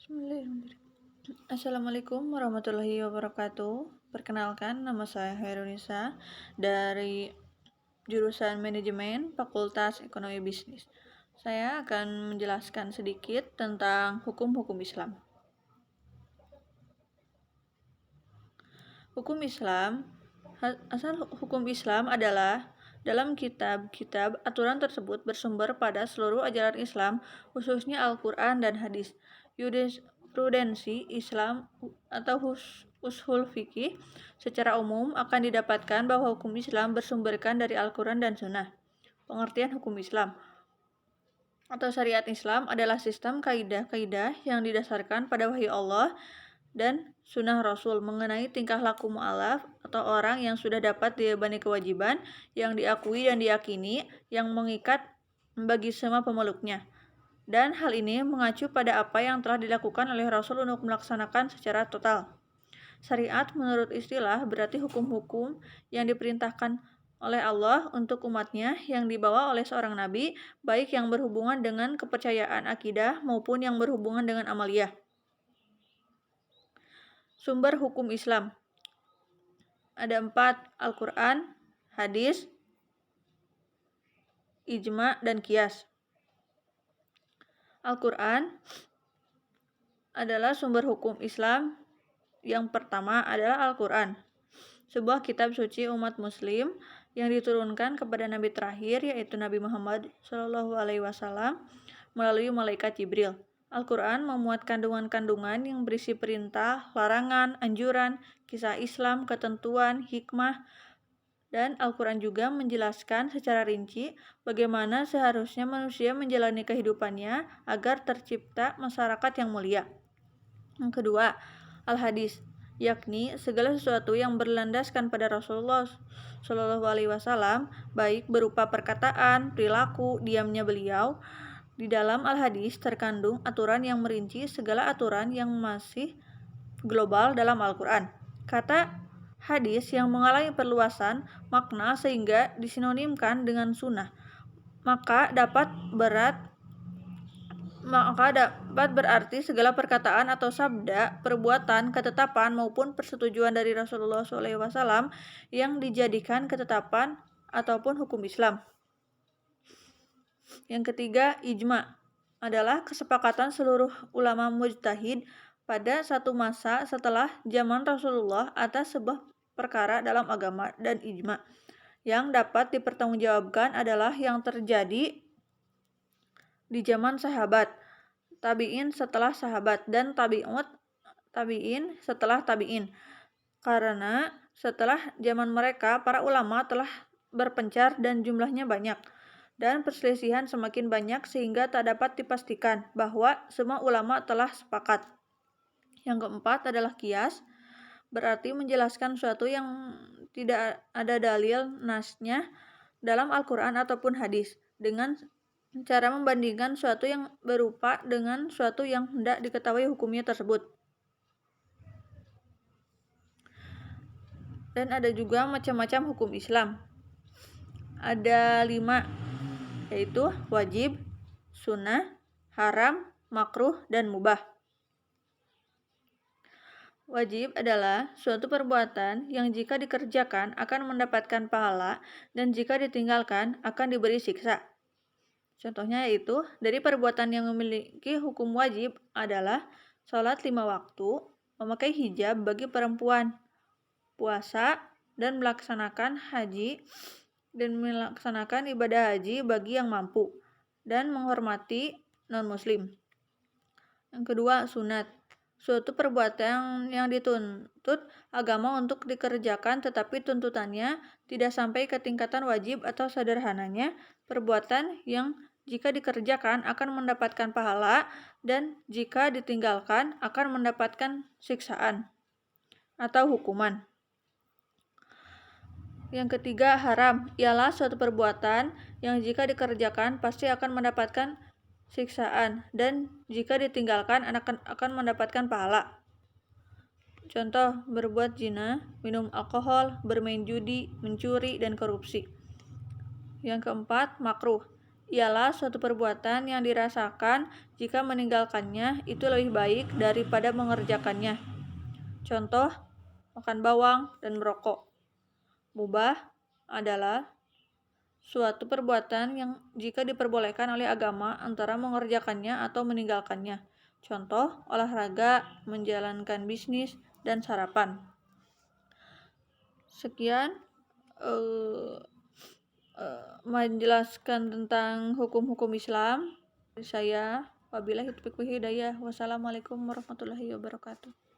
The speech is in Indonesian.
Bismillahirrahmanirrahim. Assalamualaikum warahmatullahi wabarakatuh. Perkenalkan, nama saya Hairunisa dari jurusan Manajemen Fakultas Ekonomi Bisnis. Saya akan menjelaskan sedikit tentang hukum-hukum Islam. Hukum Islam, asal hukum Islam adalah dalam kitab-kitab aturan tersebut bersumber pada seluruh ajaran Islam, khususnya Al-Quran dan Hadis. Jurisprudensi Islam atau ushul fikih secara umum akan didapatkan bahwa hukum Islam bersumberkan dari Al-Quran dan Sunnah. Pengertian hukum Islam atau syariat Islam adalah sistem kaidah-kaidah yang didasarkan pada wahyu Allah dan sunnah Rasul mengenai tingkah laku mu'alaf atau orang yang sudah dapat dibebani kewajiban yang diakui dan diyakini yang mengikat bagi semua pemeluknya. Dan hal ini mengacu pada apa yang telah dilakukan oleh Rasul untuk melaksanakan secara total. Syariat menurut istilah berarti hukum-hukum yang diperintahkan oleh Allah untuk umatnya yang dibawa oleh seorang nabi, baik yang berhubungan dengan kepercayaan akidah maupun yang berhubungan dengan amaliyah. Sumber hukum Islam ada 4: Al-Quran, Hadis, Ijma, dan Qiyas. Al-Quran adalah sumber hukum Islam. Yang pertama adalah Al-Quran, sebuah kitab suci umat muslim yang diturunkan kepada Nabi terakhir yaitu Nabi Muhammad SAW melalui malaikat Jibril. Al-Quran memuat kandungan-kandungan yang berisi perintah, larangan, anjuran, kisah Islam, ketentuan, hikmah, dan Al-Quran juga menjelaskan secara rinci bagaimana seharusnya manusia menjalani kehidupannya agar tercipta masyarakat yang mulia. Yang kedua, Al-Hadis, yakni segala sesuatu yang berlandaskan pada Rasulullah SAW, baik berupa perkataan, perilaku, diamnya beliau. Di dalam Al-Hadis terkandung aturan yang merinci segala aturan yang masih global dalam Al-Quran. Kata hadis yang mengalami perluasan makna sehingga disinonimkan dengan sunnah, maka dapat berarti segala perkataan atau sabda, perbuatan, ketetapan maupun persetujuan dari Rasulullah SAW yang dijadikan ketetapan ataupun hukum Islam. Yang ketiga, ijma adalah kesepakatan seluruh ulama mujtahid pada satu masa setelah zaman Rasulullah atas sebuah perkara dalam agama, dan ijma yang dapat dipertanggungjawabkan adalah yang terjadi di zaman sahabat, tabi'in setelah sahabat, dan tabi'in setelah tabi'in. Karena setelah zaman mereka, para ulama telah berpencar dan jumlahnya banyak, dan perselisihan semakin banyak sehingga tak dapat dipastikan bahwa semua ulama telah sepakat. Yang keempat adalah qiyas, berarti menjelaskan sesuatu yang tidak ada dalil nasnya dalam Al-Quran ataupun hadis dengan cara membandingkan suatu yang berupa dengan suatu yang hendak diketahui hukumnya tersebut. Dan ada juga macam-macam hukum Islam. Ada 5, yaitu wajib, sunnah, haram, makruh, dan mubah. Wajib adalah suatu perbuatan yang jika dikerjakan akan mendapatkan pahala dan jika ditinggalkan akan diberi siksa. Contohnya yaitu dari perbuatan yang memiliki hukum wajib adalah sholat 5 waktu, memakai hijab bagi perempuan, puasa, dan melaksanakan ibadah haji bagi yang mampu, dan menghormati non-muslim. Yang kedua, sunat, suatu perbuatan yang dituntut agama untuk dikerjakan tetapi tuntutannya tidak sampai ke tingkatan wajib, atau sederhananya perbuatan yang jika dikerjakan akan mendapatkan pahala dan jika ditinggalkan akan mendapatkan siksaan atau hukuman. Yang ketiga, haram, ialah suatu perbuatan yang jika dikerjakan pasti akan mendapatkan siksaan dan jika ditinggalkan akan mendapatkan pahala. Contoh, berbuat zina, minum alkohol, bermain judi, mencuri, dan korupsi. Yang keempat, makruh, ialah suatu perbuatan yang dirasakan jika meninggalkannya itu lebih baik daripada mengerjakannya. Contoh, makan bawang dan merokok. Mubah adalah suatu perbuatan yang jika diperbolehkan oleh agama antara mengerjakannya atau meninggalkannya. Contoh, olahraga, menjalankan bisnis, dan sarapan. Sekian menjelaskan tentang hukum-hukum Islam. Saya wabillahi taufiq wal hidayah. Wassalamualaikum warahmatullahi wabarakatuh.